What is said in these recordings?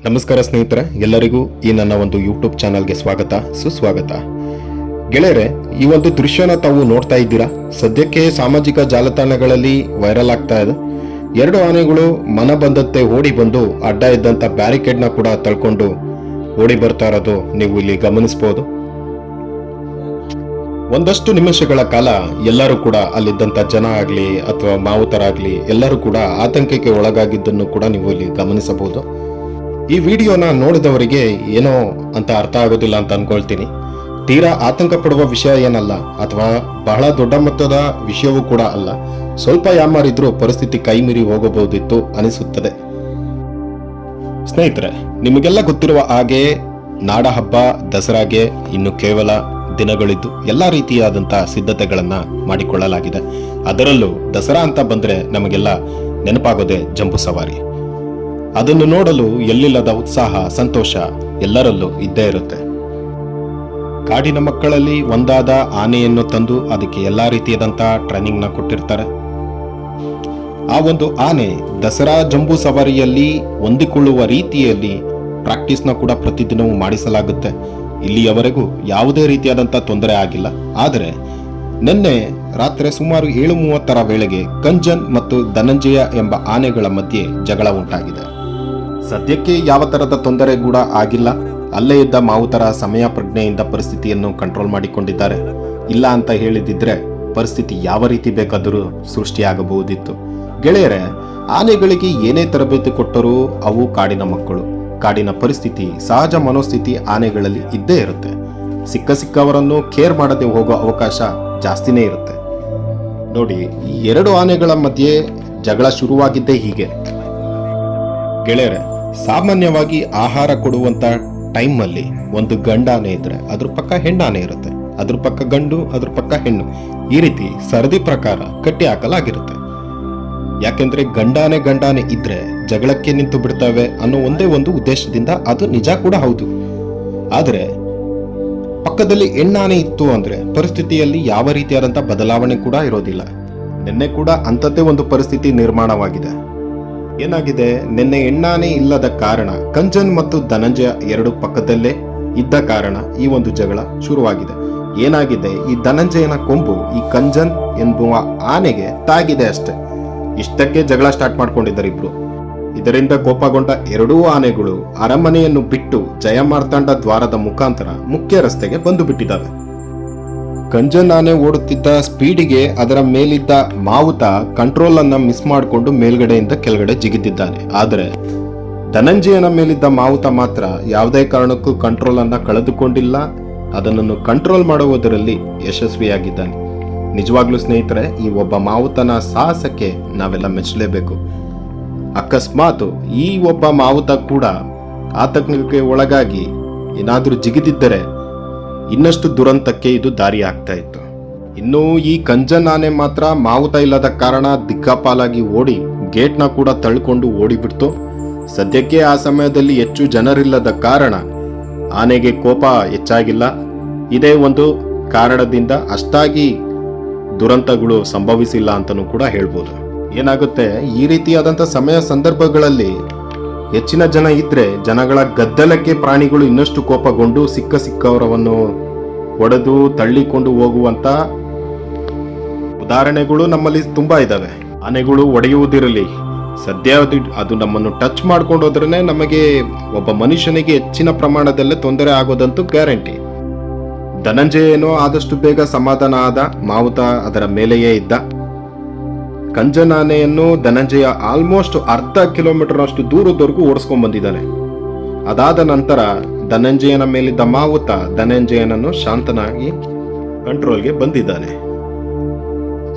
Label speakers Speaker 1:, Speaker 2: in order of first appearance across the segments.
Speaker 1: ನಮಸ್ಕಾರ ಸ್ನೇಹಿತರೆ, ಎಲ್ಲರಿಗೂ ಈ ನನ್ನ ಒಂದು ಯೂಟ್ಯೂಬ್ ಚಾನಲ್ಗೆ ಸ್ವಾಗತ ಸುಸ್ವಾಗತ. ಗೆಳೆಯರೆ, ಈ ಒಂದು ದೃಶ್ಯನ ತಾವು ನೋಡ್ತಾ ಇದ್ದೀರಾ. ಸದ್ಯಕ್ಕೆ ಸಾಮಾಜಿಕ ಜಾಲತಾಣಗಳಲ್ಲಿ ವೈರಲ್ ಆಗ್ತಾ ಇದೆ. ಎರಡು ಆನೆಗಳು ಮನ ಬಂದಂತೆ ಓಡಿ ಬಂದು ಅಡ್ಡ ಇದ್ದಂತ ಬ್ಯಾರಿಕೇಡ್ನ ಕೂಡ ತಳ್ಕೊಂಡು ಓಡಿ ಬರ್ತಾ ಇರೋದು ನೀವು ಇಲ್ಲಿ ಗಮನಿಸಬಹುದು. ಒಂದಷ್ಟು ನಿಮಿಷಗಳ ಕಾಲ ಎಲ್ಲರೂ ಕೂಡ ಅಲ್ಲಿದ್ದಂತ ಜನ ಆಗ್ಲಿ ಅಥವಾ ಮಾವುತರಾಗ್ಲಿ ಎಲ್ಲರೂ ಕೂಡ ಆತಂಕಕ್ಕೆ ಒಳಗಾಗಿದ್ದನ್ನು ಕೂಡ ನೀವು ಇಲ್ಲಿ ಗಮನಿಸಬಹುದು. ಈ ವಿಡಿಯೋನ ನೋಡಿದವರಿಗೆ ಏನೋ ಅಂತ ಅರ್ಥ ಆಗೋದಿಲ್ಲ ಅಂತ ಅನ್ಕೊಳ್ತೀನಿ. ತೀರಾ ಆತಂಕ ಪಡುವ ವಿಷಯ ಏನಲ್ಲ, ಅಥವಾ ಬಹಳ ದೊಡ್ಡ ಮೊತ್ತದ ವಿಷಯವೂ ಕೂಡ ಅಲ್ಲ. ಸ್ವಲ್ಪ ಯಾಮಾರಿದ್ರೂ ಪರಿಸ್ಥಿತಿ ಕೈ ಮೀರಿ ಹೋಗಬಹುದಿತ್ತು ಅನಿಸುತ್ತದೆ. ಸ್ನೇಹಿತರೆ, ನಿಮಗೆಲ್ಲ ಗೊತ್ತಿರುವ ಹಾಗೆ ನಾಡ ಹಬ್ಬ ದಸರಾಗೆ ಇನ್ನು ಕೇವಲ ದಿನಗಳಿದ್ದು ಎಲ್ಲ ರೀತಿಯಾದಂತಹ ಸಿದ್ಧತೆಗಳನ್ನ ಮಾಡಿಕೊಳ್ಳಲಾಗಿದೆ. ಅದರಲ್ಲೂ ದಸರಾ ಅಂತ ಬಂದ್ರೆ ನಮಗೆಲ್ಲ ನೆನಪಾಗೋದೆ ಜಂಬೂ ಸವಾರಿ. ಅದನ್ನು ನೋಡಲು ಎಲ್ಲಿಲ್ಲದ ಉತ್ಸಾಹ, ಸಂತೋಷ ಎಲ್ಲರಲ್ಲೂ ಇದ್ದೇ ಇರುತ್ತೆ. ಕಾಡಿನ ಮಕ್ಕಳಲ್ಲಿ ಒಂದಾದ ಆನೆಯನ್ನು ತಂದು ಅದಕ್ಕೆ ಎಲ್ಲಾ ರೀತಿಯಾದಂತಹ ಟ್ರೈನಿಂಗ್ ನ ಕೊಟ್ಟಿರ್ತಾರೆ. ಆ ಒಂದು ಆನೆ ದಸರಾ ಜಂಬೂ ಸವಾರಿಯಲ್ಲಿ ಹೊಂದಿಕೊಳ್ಳುವ ರೀತಿಯಲ್ಲಿ ಪ್ರಾಕ್ಟೀಸ್ ನ ಕೂಡ ಪ್ರತಿದಿನವೂ ಮಾಡಿಸಲಾಗುತ್ತೆ. ಇಲ್ಲಿಯವರೆಗೂ ಯಾವುದೇ ರೀತಿಯಾದಂತಹ ತೊಂದರೆ ಆಗಿಲ್ಲ. ಆದರೆ ನಿನ್ನೆ ರಾತ್ರಿ ಸುಮಾರು 7:30 ವೇಳೆಗೆ ಕಂಜನ್ ಮತ್ತು ಧನಂಜಯ ಎಂಬ ಆನೆಗಳ ಮಧ್ಯೆ ಜಗಳ ಉಂಟಾಗಿದೆ. ಸದ್ಯಕ್ಕೆ ಯಾವ ತರದ ತೊಂದರೆ ಕೂಡ ಆಗಿಲ್ಲ. ಅಲ್ಲೇ ಇದ್ದ ಮಾವುತರ ಸಮಯ ಪ್ರಜ್ಞೆಯಿಂದ ಪರಿಸ್ಥಿತಿಯನ್ನು ಕಂಟ್ರೋಲ್ ಮಾಡಿಕೊಂಡಿದ್ದಾರೆ. ಇಲ್ಲ ಅಂತ ಹೇಳಿದಿದ್ರೆ ಪರಿಸ್ಥಿತಿ ಯಾವ ರೀತಿ ಬೇಕಾದರೂ ಸೃಷ್ಟಿಯಾಗಬಹುದಿತ್ತು. ಗೆಳೆಯರೆ, ಆನೆಗಳಿಗೆ ಏನೇ ತರಬೇತಿ ಕೊಟ್ಟರೂ ಅವು ಕಾಡಿನ ಮಕ್ಕಳು. ಕಾಡಿನ ಪರಿಸ್ಥಿತಿ, ಸಹಜ ಮನೋಸ್ಥಿತಿ ಆನೆಗಳಲ್ಲಿ ಇದ್ದೇ ಇರುತ್ತೆ. ಸಿಕ್ಕವರನ್ನು ಕೇರ್ ಮಾಡದೆ ಹೋಗೋ ಅವಕಾಶ ಜಾಸ್ತಿನೇ ಇರುತ್ತೆ. ನೋಡಿ, ಈ ಎರಡು ಆನೆಗಳ ಮಧ್ಯೆ ಜಗಳ ಶುರುವಾಗಿದ್ದೇ ಹೀಗೆ. ಗೆಳೆಯರೆ, ಸಾಮಾನ್ಯವಾಗಿ ಆಹಾರ ಕೊಡುವಂತ ಟೈಮಲ್ಲಿ ಒಂದು ಗಂಡಾನೆ ಇದ್ರೆ ಅದ್ರ ಪಕ್ಕ ಹೆಣ್ಣಾನೆ ಇರುತ್ತೆ, ಅದ್ರ ಪಕ್ಕ ಗಂಡು, ಅದ್ರ ಪಕ್ಕ ಹೆಣ್ಣು, ಈ ರೀತಿ ಸರದಿ ಪ್ರಕಾರ ಕಟ್ಟಿ ಹಾಕಲಾಗಿರುತ್ತೆ. ಯಾಕೆಂದ್ರೆ ಗಂಡಾನೆ ಇದ್ರೆ ಜಗಳಕ್ಕೆ ನಿಂತು ಬಿಡ್ತವೆ ಅನ್ನೋ ಒಂದೇ ಒಂದು ಉದ್ದೇಶದಿಂದ. ಅದು ನಿಜ ಕೂಡ ಹೌದು. ಆದರೆ ಪಕ್ಕದಲ್ಲಿ ಹೆಣ್ಣಾನೆ ಇತ್ತು ಅಂದ್ರೆ ಪರಿಸ್ಥಿತಿಯಲ್ಲಿ ಯಾವ ರೀತಿಯಾದಂತಹ ಬದಲಾವಣೆ ಕೂಡ ಇರೋದಿಲ್ಲ. ನಿನ್ನೆ ಕೂಡ ಅಂಥದ್ದೇ ಒಂದು ಪರಿಸ್ಥಿತಿ ನಿರ್ಮಾಣವಾಗಿದೆ. ಏನಾಗಿದೆ, ನಿನ್ನೆ ಹೆಣ್ಣಾನೆ ಇಲ್ಲದ ಕಾರಣ ಕಂಜನ್ ಮತ್ತು ಧನಂಜಯ ಎರಡು ಪಕ್ಕದಲ್ಲೇ ಇದ್ದ ಕಾರಣ ಈ ಒಂದು ಜಗಳ ಶುರುವಾಗಿದೆ. ಏನಾಗಿದೆ, ಈ ಧನಂಜಯನ ಕೊಂಬು ಈ ಕಂಜನ್ ಎನ್ನುವ ಆನೆಗೆ ತಾಗಿದೆ ಅಷ್ಟೇ. ಇಷ್ಟಕ್ಕೆ ಜಗಳ ಸ್ಟಾರ್ಟ್ ಮಾಡ್ಕೊಂಡಿದ್ದಾರೆ ಇಬ್ರು. ಇದರಿಂದ ಕೋಪಗೊಂಡ ಎರಡೂ ಆನೆಗಳು ಅರಮನೆಯನ್ನು ಬಿಟ್ಟು ಜಯಮಾರ್ತಾಂಡ ದ್ವಾರದ ಮುಖಾಂತರ ಮುಖ್ಯ ರಸ್ತೆಗೆ ಬಂದು ಬಿಟ್ಟಿದ್ದಾವೆ. ಕಂಜನ್ ಆನೆ ಓಡುತ್ತಿದ್ದ ಸ್ಪೀಡಿಗೆ ಅದರ ಮೇಲಿದ್ದ ಮಾವುತ ಕಂಟ್ರೋಲ್ ಅನ್ನ ಮಿಸ್ ಮಾಡಿಕೊಂಡು ಮೇಲ್ಗಡೆಯಿಂದ ಕೆಳಗಡೆ ಜಿಗಿದಿದ್ದಾನೆ. ಆದರೆ ಧನಂಜಯನ ಮೇಲಿದ್ದ ಮಾವುತ ಮಾತ್ರ ಯಾವುದೇ ಕಾರಣಕ್ಕೂ ಕಂಟ್ರೋಲ್ ಅನ್ನ ಕಳೆದುಕೊಂಡಿಲ್ಲ. ಅದನ್ನು ಕಂಟ್ರೋಲ್ ಮಾಡುವುದರಲ್ಲಿ ಯಶಸ್ವಿಯಾಗಿದ್ದಾನೆ. ನಿಜವಾಗ್ಲೂ ಸ್ನೇಹಿತರೆ, ಈ ಒಬ್ಬ ಮಾವುತನ ಸಾಹಸಕ್ಕೆ ನಾವೆಲ್ಲ ಮೆಚ್ಚಲೇಬೇಕು. ಅಕಸ್ಮಾತ್ ಈ ಒಬ್ಬ ಮಾವುತ ಕೂಡ ಆತಂಕಕ್ಕೆ ಒಳಗಾಗಿ ಏನಾದ್ರೂ ಜಿಗಿದಿದ್ದರೆ ಇನ್ನಷ್ಟು ದುರಂತಕ್ಕೆ ಇದು ದಾರಿ ಆಗ್ತಾ ಇತ್ತು. ಇನ್ನು ಈ ಕಂಜನ್ ಆನೆ ಮಾತ್ರ ಮಾವುತ ಇಲ್ಲದ ಕಾರಣ ದಿಕ್ಕಾಪಾಲಾಗಿ ಓಡಿ ಗೇಟ್ನ ಕೂಡ ತಳ್ಕೊಂಡು ಓಡಿಬಿಡ್ತು. ಸದ್ಯಕ್ಕೆ ಆ ಸಮಯದಲ್ಲಿ ಹೆಚ್ಚು ಜನರಿಲ್ಲದ ಕಾರಣ ಆನೆಗೆ ಕೋಪ ಹೆಚ್ಚಾಗಿಲ್ಲ. ಇದೇ ಒಂದು ಕಾರಣದಿಂದ ಅಷ್ಟಾಗಿ ದುರಂತಗಳು ಸಂಭವಿಸಿಲ್ಲ ಅಂತನೂ ಕೂಡ ಹೇಳ್ಬೋದು. ಏನಾಗುತ್ತೆ, ಈ ರೀತಿಯಾದಂಥ ಸಮಯ ಸಂದರ್ಭಗಳಲ್ಲಿ ಹೆಚ್ಚಿನ ಜನ ಇದ್ರೆ ಜನಗಳ ಗದ್ದಲಕ್ಕೆ ಪ್ರಾಣಿಗಳು ಇನ್ನಷ್ಟು ಕೋಪಗೊಂಡು ಸಿಕ್ಕವರವನ್ನು ಒಡೆದು ತಳ್ಳಿಕೊಂಡು ಹೋಗುವಂತ ಉದಾಹರಣೆಗಳು ನಮ್ಮಲ್ಲಿ ತುಂಬಾ ಇದಾವೆ. ಆನೆಗಳು ಒಡೆಯುವುದಿರಲಿ, ಸದ್ಯ ಅದು ನಮ್ಮನ್ನು ಟಚ್ ಮಾಡ್ಕೊಂಡು ಹೋದ್ರೇನೆ ನಮಗೆ ಒಬ್ಬ ಮನುಷ್ಯನಿಗೆ ಹೆಚ್ಚಿನ ಪ್ರಮಾಣದಲ್ಲೇ ತೊಂದರೆ ಆಗೋದಂತೂ ಗ್ಯಾರಂಟಿ. ಧನಂಜಯನೋ ಆದಷ್ಟು ಬೇಗ ಸಮಾಧಾನ ಆದ. ಮಾವುತ ಅದರ ಮೇಲೆಯೇ ಇದ್ದ. ಕಂಜನ್ ಆನೆಯನ್ನು ಧನಂಜಯ ಆಲ್ಮೋಸ್ಟ್ ಅರ್ಧ ಕಿಲೋಮೀಟರ್ ಅಷ್ಟು ದೂರದವರೆಗೂ ಓಡಿಸ್ಕೊಂಡ್ ಬಂದಿದ್ದಾನೆ. ಅದಾದ ನಂತರ ಧನಂಜಯನ ಮೇಲಿದ್ದ ಮಾವುತ ಧನಂಜಯನನ್ನು ಶಾಂತನಾಗಿ ಕಂಟ್ರೋಲ್ಗೆ ಬಂದಿದ್ದಾನೆ.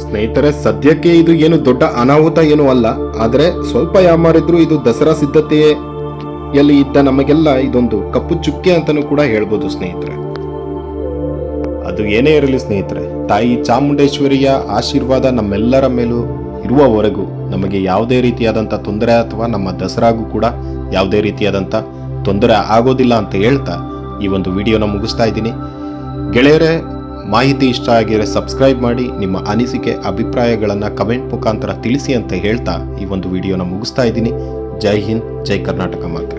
Speaker 1: ಸ್ನೇಹಿತರೆ, ಸದ್ಯಕ್ಕೆ ಇದು ಏನು ದೊಡ್ಡ ಅನಾಹುತ ಏನೂ ಅಲ್ಲ. ಆದರೆ ಸ್ವಲ್ಪ ಯಾಮಾರಿದ್ರು ಇದು ದಸರಾ ಸಿದ್ಧತೆಯಲ್ಲಿ ಇದ್ದ ನಮಗೆಲ್ಲ ಇದೊಂದು ಕಪ್ಪು ಚುಕ್ಕೆ ಅಂತಾನೂ ಕೂಡ ಹೇಳ್ಬೋದು ಸ್ನೇಹಿತರೆ. ಅದು ಏನೇ ಇರಲಿ ಸ್ನೇಹಿತರೆ, ತಾಯಿ ಚಾಮುಂಡೇಶ್ವರಿಯ ಆಶೀರ್ವಾದ ನಮ್ಮೆಲ್ಲರ ಮೇಲೂ ಇರುವವರೆಗೂ ನಮಗೆ ಯಾವುದೇ ರೀತಿಯಾದಂಥ ತೊಂದರೆ ಅಥವಾ ನಮ್ಮ ದಸರಾಗೂ ಕೂಡ ಯಾವುದೇ ರೀತಿಯಾದಂಥ ತೊಂದರೆ ಆಗೋದಿಲ್ಲ ಅಂತ ಹೇಳ್ತಾ ಈ ಒಂದು ವಿಡಿಯೋನ ಮುಗಿಸ್ತಾ ಇದ್ದೀನಿ. ಗೆಳೆಯರೇ, ಮಾಹಿತಿ ಇಷ್ಟ ಆಗಿದ್ರೆ ಸಬ್ಸ್ಕ್ರೈಬ್ ಮಾಡಿ, ನಿಮ್ಮ ಅನಿಸಿಕೆ ಅಭಿಪ್ರಾಯಗಳನ್ನು ಕಮೆಂಟ್ ಮುಖಾಂತರ ತಿಳಿಸಿ ಅಂತ ಹೇಳ್ತಾ ಈ ಒಂದು ವಿಡಿಯೋನ ಮುಗಿಸ್ತಾ ಇದ್ದೀನಿ. ಜೈ ಹಿಂದ್, ಜೈ ಕರ್ನಾಟಕ ಮಾತ್ರ.